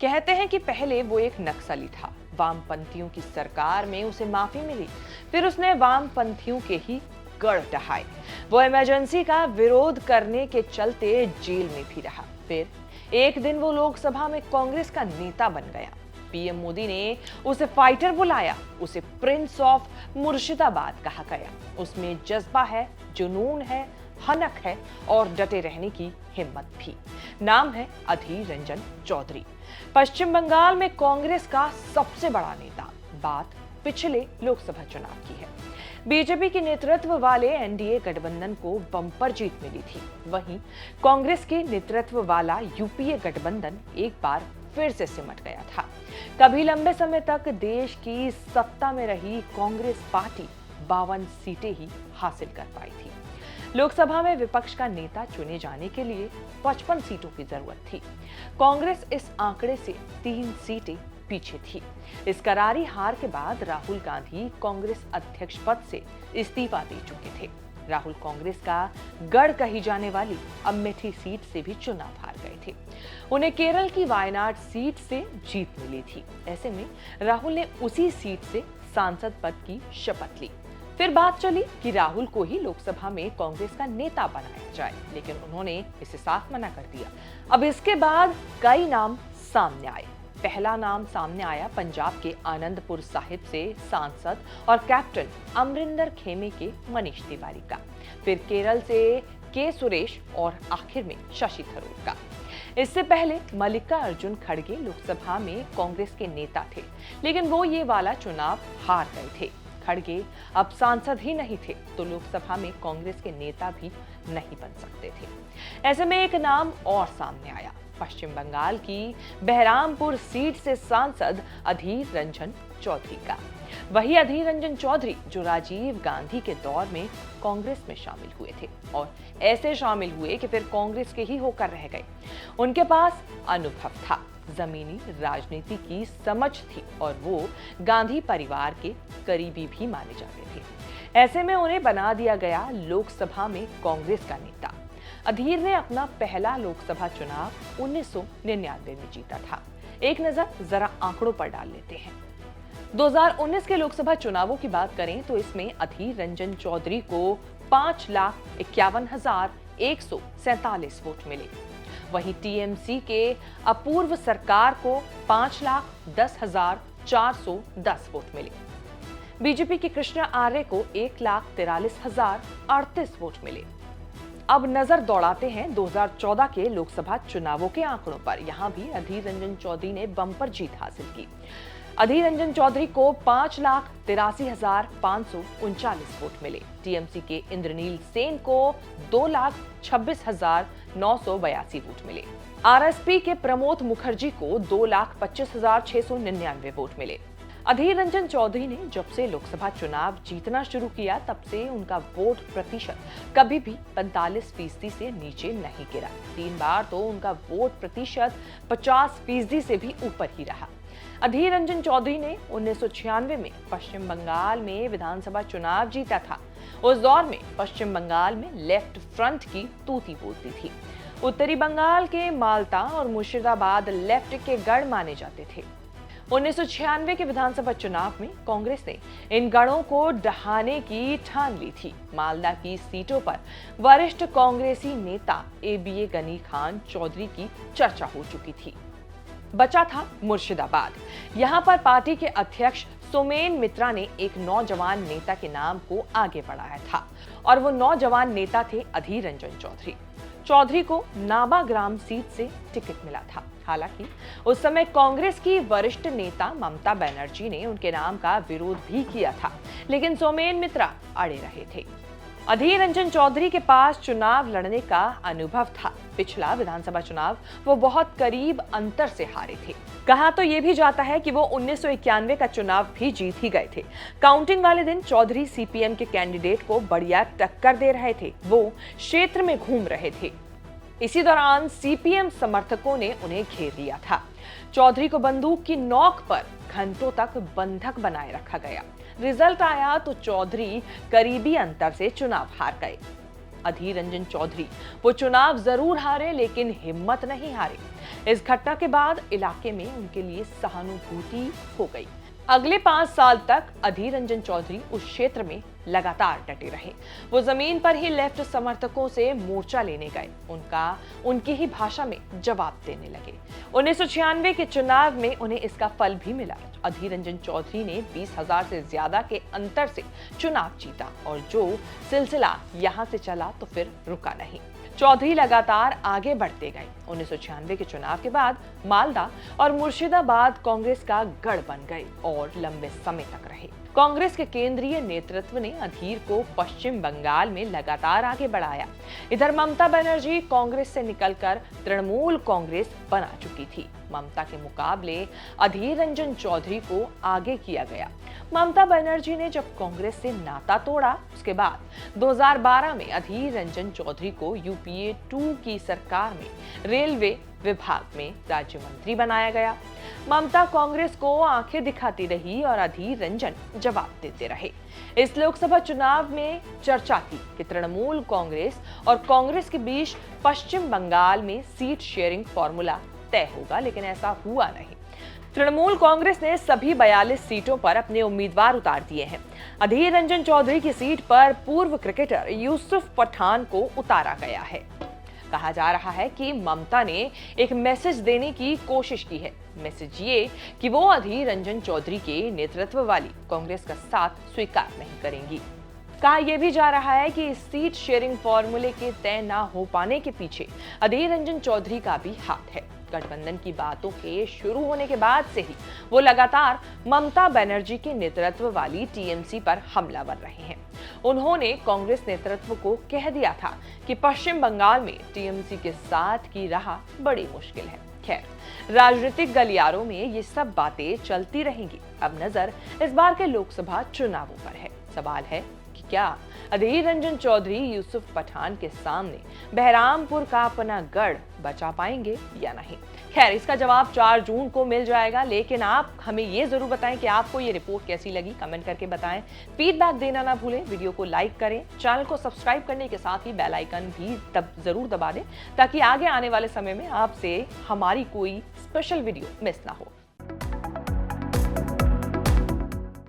कहते हैं कि पहले वो एक नक्सली था, वामपंथियों की सरकार में उसे माफी मिली, फिर उसने वामपंथियों के ही गढ़ ढहाए। वो इमरजेंसी का विरोध करने के चलते जेल में भी रहा। फिर एक दिन वो लोकसभा में कांग्रेस का नेता बन गया। पीएम मोदी ने उसे फाइटर बुलाया, उसे प्रिंस ऑफ मुर्शिदाबाद कहा गया। उसमें जज्बा है, जुनून है, हनक है और डटे रहने की हिम्मत भी। नाम है अधीर रंजन चौधरी। पश्चिम बंगाल में कांग्रेस का सबसे बड़ा नेता। बात पिछले लोकसभा चुनाव की है। बीजेपी के नेतृत्व वाले एनडीए गठबंधन को बम्पर जीत मिली थी। वहीं कांग्रेस के नेतृत्व वाला यूपीए गठबंधन एक बार फिर से सिमट गया था। कभी लंबे समय तक देश की सत्ता में रही कांग्रेस पार्टी 52 सीटें ही हासिल कर पाई थी। लोकसभा में विपक्ष का नेता चुने जाने के लिए 55 सीटों की जरूरत थी। कांग्रेस इस आंकड़े से 3 सीटें पीछे थी। इस करारी हार के बाद राहुल गांधी कांग्रेस अध्यक्ष पद से इस्तीफा दे चुके थे। राहुल कांग्रेस का गढ़ कही जाने वाली अमेठी सीट से भी चुनाव हार गए थे। उन्हें केरल की वायनाड सीट से जीत मिली थी। ऐसे में राहुल ने उसी सीट से सांसद पद की शपथ ली। फिर बात चली कि राहुल को ही लोकसभा में कांग्रेस का नेता बनाया जाए, लेकिन उन्होंने इसे साफ मना कर दिया। अब इसके बाद कई नाम सामने आए। पहला नाम सामने आया पंजाब के आनंदपुर साहिब से सांसद और कैप्टन अमरिंदर खेमे के मनीष तिवारी का, फिर केरल से के सुरेश और आखिर में शशि थरूर का। इससे पहले मल्लिकार्जुन खड़गे लोकसभा में कांग्रेस के नेता थे, लेकिन वो ये वाला चुनाव हार गए थे। खड़गे अब सांसद ही नहीं थे तो लोकसभा में कांग्रेस के नेता भी नहीं बन सकते थे। ऐसे में एक नाम और सामने आया, पश्चिम बंगाल की बहरामपुर सीट से सांसद अधीर रंजन चौधरी का। वही अधीर रंजन चौधरी जो राजीव गांधी के दौर में कांग्रेस में शामिल हुए थे और ऐसे शामिल हुए कि फिर कांग्रेस के ही होकर रह गए। उनके पास अनुभव था, जमीनी राजनीति की समझ थी और वो गांधी परिवार के करीबी भी माने जाते थे। ऐसे में उन्हें बना दिया गया लोकसभा में कांग्रेस का नेता। अधीर ने अपना पहला लोकसभा चुनाव 1999 में जीता था। एक नजर जरा आंकड़ों पर डाल लेते हैं। 2019 के लोकसभा चुनावों की बात करें तो इसमें अधीर रंजन चौधरी को 5,51,147 वोट मिले। वहीं टीएमसी के अपूर्व सरकार को 5,10,410 वोट मिले। बीजेपी के कृष्णा आर्य को 1,43,038 वोट मिले। अब नजर दौड़ाते हैं 2014 के लोकसभा चुनावों के आंकड़ों पर। यहां भी अधीर रंजन चौधरी ने बम्पर जीत हासिल की। अधीर रंजन चौधरी को 5,83,539 वोट मिले। टीएमसी के इंद्रनील सेन को 2,26,982 वोट मिले। आरएसपी के प्रमोद मुखर्जी को 2,25,699 वोट मिले। अधीर रंजन चौधरी ने जब से लोकसभा चुनाव जीतना शुरू किया तब से उनका वोट प्रतिशत कभी भी 45% से नीचे नहीं गिरा। 3 बार तो उनका वोट प्रतिशत 50% से भी ऊपर ही रहा। अधीर रंजन चौधरी ने 1996 में पश्चिम बंगाल में विधानसभा चुनाव जीता था। उस दौर में पश्चिम बंगाल में लेफ्ट फ्रंट की तूती बोलती थी। उत्तरी बंगाल के माल्टा और मुर्शिदाबाद लेफ्ट के गढ़ माने जाते थे। 1996 के विधानसभा चुनाव में कांग्रेस ने इन गढ़ों को ढहाने की ठान ली थी। मालदा की सीटों पर वरिष्ठ कांग्रेसी नेता एबीए गनी खान चौधरी की चर्चा हो चुकी थी। बचा था मुर्शिदाबाद। यहां पर पार्टी के अध्यक्ष सोमेन मित्रा ने एक नौजवान नेता के नाम को आगे बढ़ाया था और वो नौजवान नेता थे अधीर रंजन चौधरी। चौधरी को नाबाग्राम सीट से टिकट मिला था। हालांकि उस समय कांग्रेस की वरिष्ठ नेता ममता बनर्जी ने उनके नाम का विरोध भी किया था, लेकिन सोमेन मित्रा अड़े रहे थे। अधीर रंजन चौधरी के पास चुनाव लड़ने का अनुभव था। पिछला विधानसभा चुनाव वो बहुत करीब अंतर से हारे थे। कहा तो ये भी जाता है कि वो 1991 का चुनाव भी जीत ही गए थे। काउंटिंग वाले दिन चौधरी सीपीएम के कैंडिडेट को बढ़िया टक्कर दे रहे थे। वो क्षेत्र में घूम रहे थे। इसी दौरान सीपीएम समर्थकों ने उन्हें घेर लिया था। चौधरी को बंदूक की नोक पर घंटों तक बंधक बनाए रखा गया। रिजल्ट आया तो चौधरी करीबी अंतर से चुनाव हार गए। अधीर रंजन चौधरी वो चुनाव जरूर हारे लेकिन हिम्मत नहीं हारे। इस घटना के बाद इलाके में उनके लिए सहानुभूति हो गई। अगले 5 साल तक अधीर रंजन चौधरी उस क्षेत्र में लगातार डटे रहे। वो जमीन पर ही लेफ्ट समर्थकों से मोर्चा लेने गए, उनकी ही भाषा में जवाब देने लगे। 1996 के चुनाव में उन्हें इसका फल भी मिला। अधीर रंजन चौधरी ने 20,000 से ज्यादा के अंतर से चुनाव जीता और जो सिलसिला यहां से चला तो फिर रुका नहीं। चौधरी लगातार आगे बढ़ते गए। 1996 के चुनाव के बाद मालदा और मुर्शिदाबाद कांग्रेस का गढ़ बन गए और लंबे समय तक रहे। कांग्रेस के केंद्रीय नेतृत्व ने अधीर को पश्चिम बंगाल में लगातार आगे बढ़ाया। इधर ममता बनर्जी कांग्रेस से निकलकर तृणमूल कांग्रेस बना चुकी थी। ममता के मुकाबले अधीर रंजन चौधरी को आगे किया गया। ममता बनर्जी ने जब कांग्रेस से नाता तोड़ा, उसके बाद 2012 में अधीर रंजन चौधरी को यूपीए 2 की सरकार में रेलवे विभाग में राज्य मंत्री बनाया गया। ममता कांग्रेस को आंखें दिखाती रही और अधीर रंजन जवाब देते रहे। इस लोकसभा चुनाव में चर्चा थी कि तृणमूल कांग्रेस और कांग्रेस के बीच पश्चिम बंगाल में सीट शेयरिंग फॉर्मूला तय होगा, लेकिन ऐसा हुआ नहीं। तृणमूल कांग्रेस ने सभी 42 सीटों पर अपने उम्मीदवार उतार दिए हैं। अधीर रंजन चौधरी की सीट पर पूर्व क्रिकेटर यूसुफ पठान को उतारा गया है। कहा जा रहा है कि ममता ने एक मैसेज देने की कोशिश की है। मैसेज ये कि वो अधीर रंजन चौधरी के नेतृत्व वाली कांग्रेस का साथ स्वीकार नहीं करेंगी। कहा यह भी जा रहा है कि इस सीट शेयरिंग फॉर्मूले के तय न हो पाने के पीछे अधीर रंजन चौधरी का भी हाथ है। गठबंधन की बातों के शुरू होने के बाद से ही वो लगातार ममता बनर्जी के नेतृत्व वाली टीएमसी पर हमलावर रहे हैं। उन्होंने कांग्रेस नेतृत्व को कह दिया था कि पश्चिम बंगाल में टीएमसी के साथ की राह बड़ी मुश्किल है। खैर, राजनीतिक गलियारों में ये सब बातें चलती रहेंगी। अब नजर इस बार के लोकसभा चुनावों पर है। सवाल है कि क्या अधीर रंजन चौधरी यूसुफ पठान के सामने बहरामपुर का अपना गढ़ बचा पाएंगे या नहीं। खैर, इसका जवाब 4 जून को मिल जाएगा, लेकिन आप हमें ये जरूर बताएं कि आपको ये रिपोर्ट कैसी लगी। कमेंट करके बताएं, फीडबैक देना ना भूलें, वीडियो को लाइक करें, चैनल को सब्सक्राइब करने के साथ ही बेल आइकन भी जरूर दबा दें ताकि आगे आने वाले समय में आपसे हमारी कोई स्पेशल वीडियो मिस ना हो।